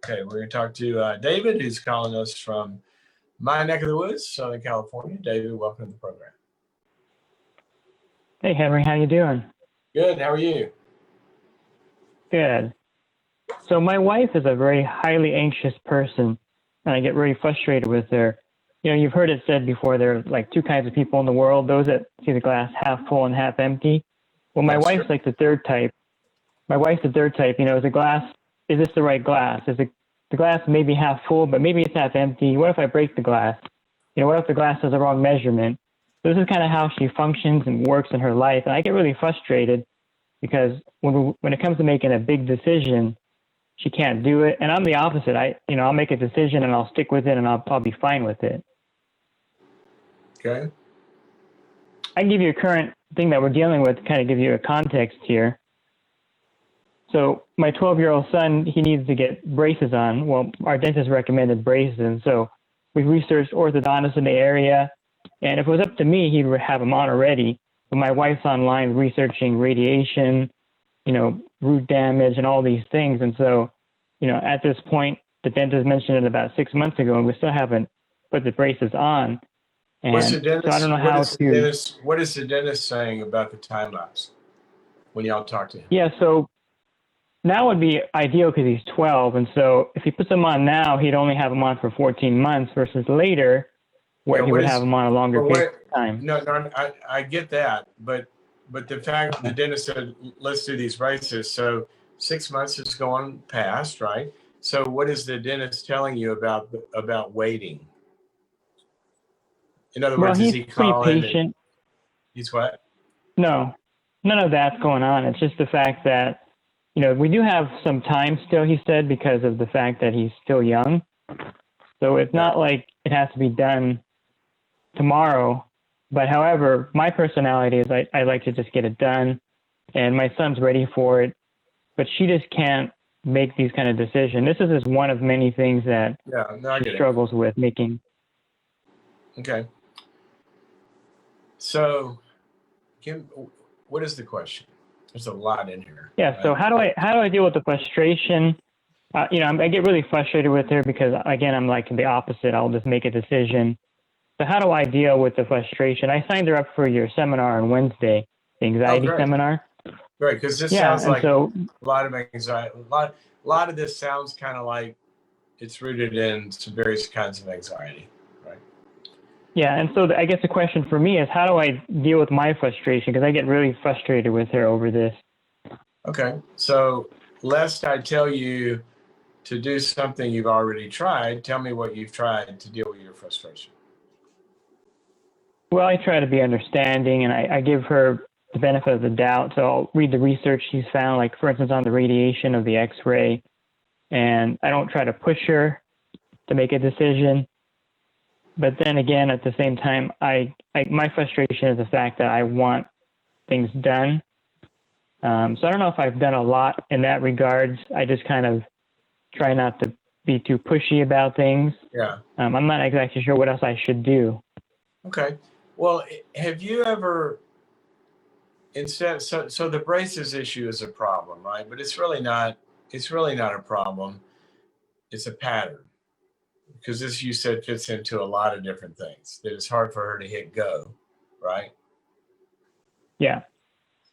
Okay, we're going to talk to David, who's calling us from my neck of the woods, Southern California. David, welcome to the program. Hey, Henry, how you doing? Good. How are you? Good. So my wife is a very highly anxious person, and I get really frustrated with her. You know, you've heard it said before, there are like two kinds of people in the world, those that see the glass half full and half empty. Well, my wife's like the third type. My wife's the third type. You know, is this the right glass? Is the glass maybe half full, but maybe it's half empty? What if I break the glass? You know, what if the glass has the wrong measurement? So this is kind of how she functions and works in her life. And I get really frustrated because when it comes to making a big decision, she can't do it. And I'm the opposite. I'll make a decision and I'll stick with it and I'll be fine with it. Okay. I can give you a current thing that we're dealing with to kind of give you a context here. So my 12-year-old son, he needs to get braces on. Well, our dentist recommended braces. And so we researched orthodontists in the area. And if it was up to me, he would have them on already. But my wife's online researching radiation, root damage and all these things. And so, at this point, the dentist mentioned it about 6 months ago, and we still haven't put the braces on. And What's the dentist, so I don't know what is the dentist saying about the time lapse when y'all talk to him? Yeah, so now would be ideal because he's 12. And so if he puts them on now, he'd only have them on for 14 months versus later where he would have them on a longer period of time. No, I get that. But the fact the dentist said, let's do these braces. So 6 months is going past, right? So what is the dentist telling you about waiting? In other words, is he calling? He's patient. He's what? No, none of that's going on. It's just the fact that, we do have some time still, he said, because of the fact that he's still young. So it's not like it has to be done tomorrow. But however, my personality is I like to just get it done, and my son's ready for it. But she just can't make these kind of decisions. This is just one of many things that she struggles with making. Okay. So, Kim, what is the question? There's a lot in here. Yeah. Right? So how do I deal with the frustration? I get really frustrated with her because, again, I'm like the opposite. I'll just make a decision. So how do I deal with the frustration? I signed her up for your seminar on Wednesday, the anxiety seminar. Right, because this sounds like a lot of anxiety. A lot of this sounds kind of like it's rooted in some various kinds of anxiety. Yeah, and so I guess the question for me is, how do I deal with my frustration? Because I get really frustrated with her over this. Okay, so lest I tell you to do something you've already tried, tell me what you've tried to deal with your frustration. Well, I try to be understanding, and I give her the benefit of the doubt. So I'll read the research she's found, like, for instance, on the radiation of the X-ray, and I don't try to push her to make a decision. But then again, at the same time, my frustration is the fact that I want things done. So I don't know if I've done a lot in that regards. I just kind of try not to be too pushy about things. Yeah. I'm not exactly sure what else I should do. Okay. Well, have you ever so the braces issue is a problem, right? But it's really not a problem. It's a pattern. Because this, you said, fits into a lot of different things. That it's hard for her to hit go, right? Yeah.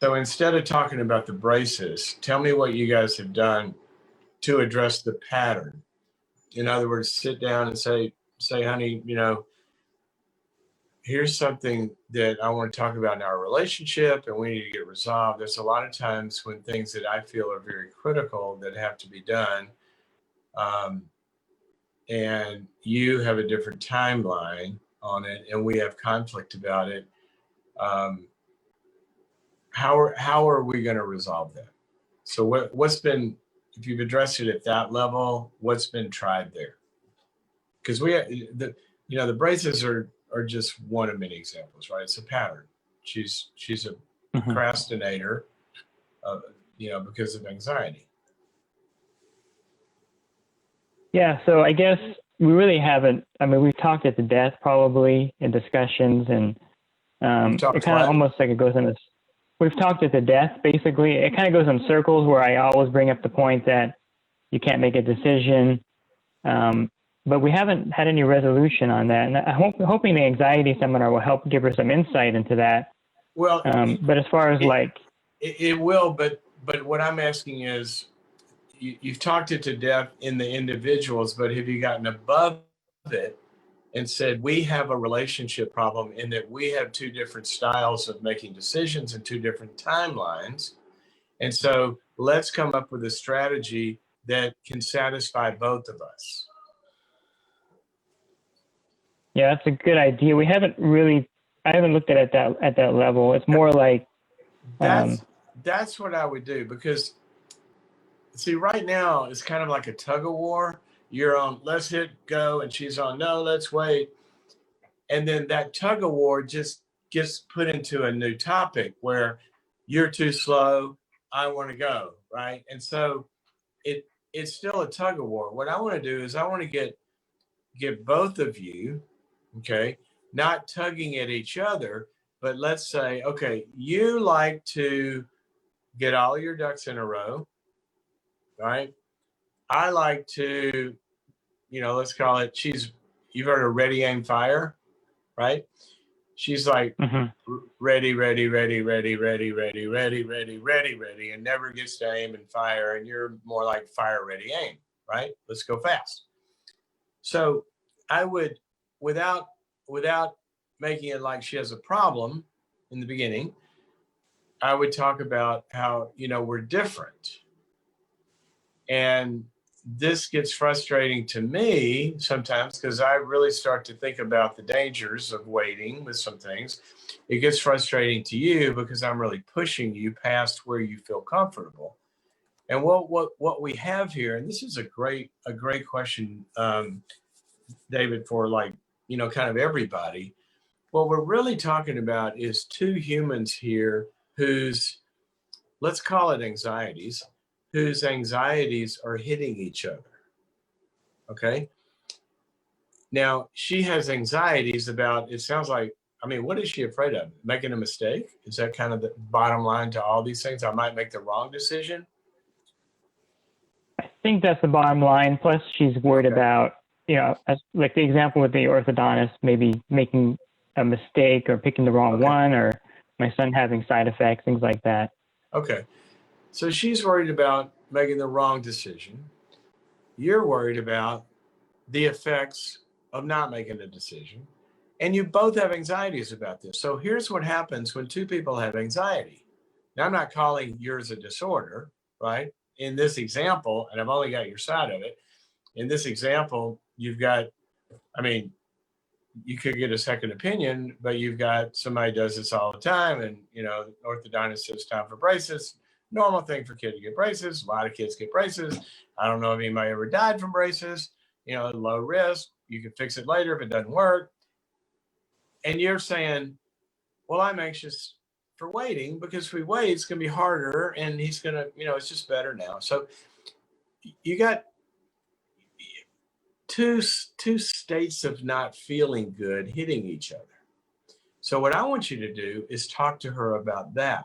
So instead of talking about the braces, tell me what you guys have done to address the pattern. In other words, sit down and say, honey, here's something that I want to talk about in our relationship, and we need to get resolved. There's a lot of times when things that I feel are very critical that have to be done. And you have a different timeline on it, and we have conflict about it. How are we going to resolve that? So what's been, if you've addressed it at that level, what's been tried there? Because the braces are just one of many examples, right? It's a pattern. She's a procrastinator, because of anxiety. Yeah, so I guess we really haven't. I mean, we've talked it to death probably in discussions, and it kind of almost like it goes in this. We've talked it to death, basically. It kind of goes in circles where I always bring up the point that you can't make a decision. But we haven't had any resolution on that. And I'm hoping the anxiety seminar will help give her some insight into that. Well, But as far as it will, but what I'm asking is, you've talked it to death in the individuals, but have you gotten above it and said, we have a relationship problem in that we have two different styles of making decisions and two different timelines. And so let's come up with a strategy that can satisfy both of us. Yeah, that's a good idea. I haven't looked at it at that level. It's more like that's what I would do, because see, right now it's kind of like a tug of war. You're on let's hit go, and she's on no, let's wait. And then that tug of war just gets put into a new topic where you're too slow, I want to go, right? And so it's still a tug of war. What I want to do is I want to get both of you, okay, not tugging at each other, but let's say, okay, you like to get all your ducks in a row, right? I like to, let's call it, you've heard of ready, aim, fire, right? She's like ready, ready, ready, ready, ready, ready, ready, ready, ready, ready, and never gets to aim and fire. And you're more like fire, ready, aim, right? Let's go fast. So I would, without making it like she has a problem in the beginning, I would talk about how, we're different. And this gets frustrating to me sometimes because I really start to think about the dangers of waiting with some things. It gets frustrating to you because I'm really pushing you past where you feel comfortable. And what we have here, and this is a great question, David, for kind of everybody. What we're really talking about is two humans here whose, let's call it anxieties, whose anxieties are hitting each other. Okay. Now she has anxieties about, it sounds like, what is she afraid of? Making a mistake? Is that kind of the bottom line to all these things? I might make the wrong decision. I think that's the bottom line. Plus she's worried about, like the example with the orthodontist, maybe making a mistake or picking the wrong one, or my son having side effects, things like that. Okay. So she's worried about making the wrong decision. You're worried about the effects of not making a decision. And you both have anxieties about this. So here's what happens when two people have anxiety. Now, I'm not calling yours a disorder, right? In this example, and I've only got your side of it. In this example, you've got, you could get a second opinion, but you've got somebody does this all the time. And, orthodontist says time for braces. Normal thing for kids to get braces. A lot of kids get braces. I don't know if anybody ever died from braces. Low risk. You can fix it later if it doesn't work. And you're saying, well, I'm anxious for waiting because if we wait, it's going to be harder and he's going to, it's just better now. So you got two states of not feeling good hitting each other. So what I want you to do is talk to her about that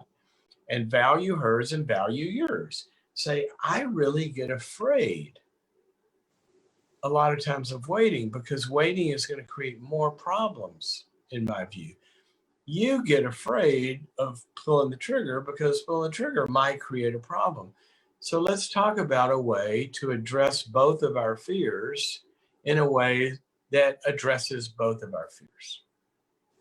and value hers and value yours. Say, I really get afraid a lot of times of waiting because waiting is going to create more problems in my view. You get afraid of pulling the trigger because pulling the trigger might create a problem. So let's talk about a way to address both of our fears in a way that addresses both of our fears.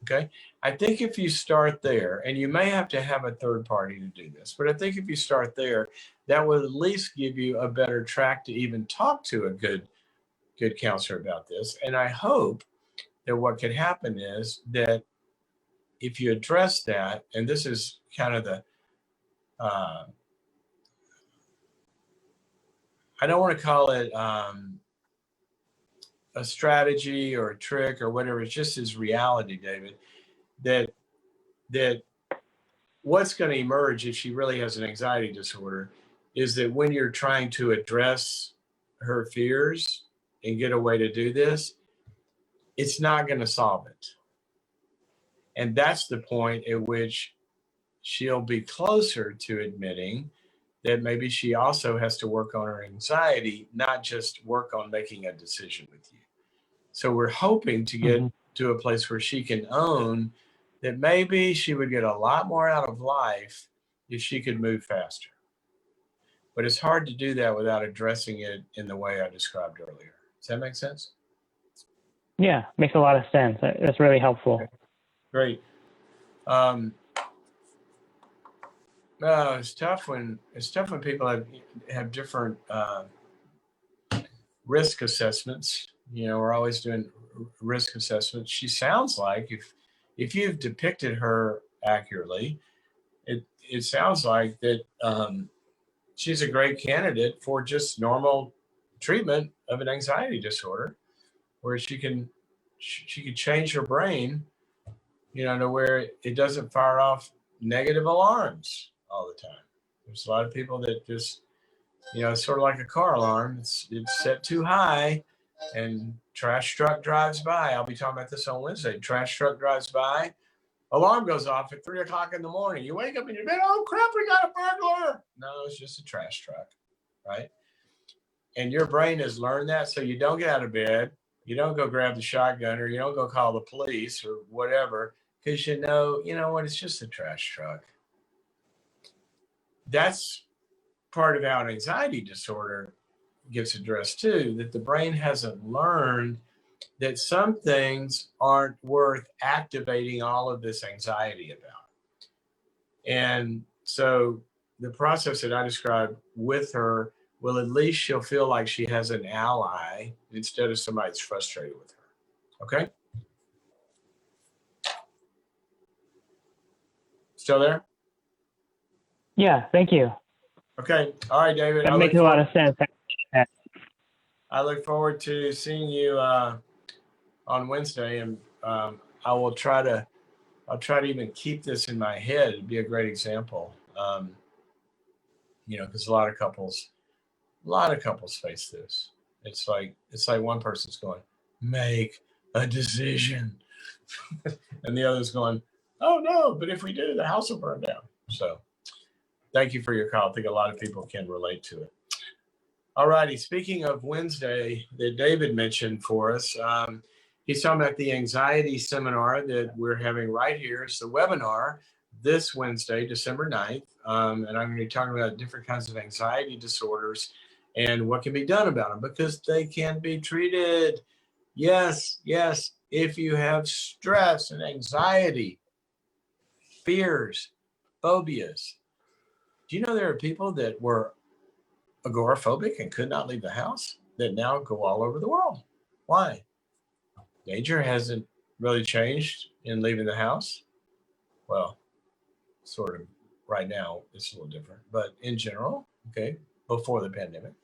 Okay. I think if you start there, and you may have to have a third party to do this, but I think if you start there, that will at least give you a better track to even talk to a good counselor about this. And I hope that what could happen is that if you address that, and this is kind of the, I don't want to call it a strategy or a trick or whatever, it's just his reality, David, that what's going to emerge if she really has an anxiety disorder is that when you're trying to address her fears and get a way to do this, it's not going to solve it. And that's the point at which she'll be closer to admitting that maybe she also has to work on her anxiety, not just work on making a decision with you. So we're hoping to get to a place where she can own that maybe she would get a lot more out of life if she could move faster. But it's hard to do that without addressing it in the way I described earlier. Does that make sense? Yeah, makes a lot of sense. That's really helpful. Okay. Great. No, it's tough when people have different risk assessments. We're always doing risk assessments. She sounds like, if you've depicted her accurately, it sounds like that she's a great candidate for just normal treatment of an anxiety disorder, where she could change her brain, to where it doesn't fire off negative alarms all the time. There's a lot of people that just, it's sort of like a car alarm. It's set too high, and trash truck drives by. I'll be talking about this on Wednesday. Trash truck drives by, alarm goes off at 3:00 in the morning. You wake up in your bed, oh crap, we got a burglar. No, it's just a trash truck, right? And your brain has learned that, so you don't get out of bed, you don't go grab the shotgun, or you don't go call the police or whatever, because you know what, it's just a trash truck. That's part of how an anxiety disorder gets addressed too, that the brain hasn't learned that some things aren't worth activating all of this anxiety about. And so the process that I described with her, well, at least she'll feel like she has an ally instead of somebody that's frustrated with her. Okay? Still there? Yeah, thank you. Okay. All right, David. That makes a lot of sense. I look forward to seeing you on Wednesday, and I'll try to even keep this in my head. It'd be a great example, because a lot of couples face this. It's like one person's going, make a decision, and the other's going, oh no, but if we do, the house will burn down. So thank you for your call. I think a lot of people can relate to it. All righty. Speaking of Wednesday that David mentioned for us, he's talking about the anxiety seminar that we're having right here. It's the webinar this Wednesday, December 9th. And I'm going to be talking about different kinds of anxiety disorders and what can be done about them, because they can be treated. Yes. If you have stress and anxiety, fears, phobias. Do you know there are people that were agoraphobic and could not leave the house that now go all over the world? Why? Nature hasn't really changed in leaving the house. Well, sort of right now it's a little different, but in general, okay, before the pandemic,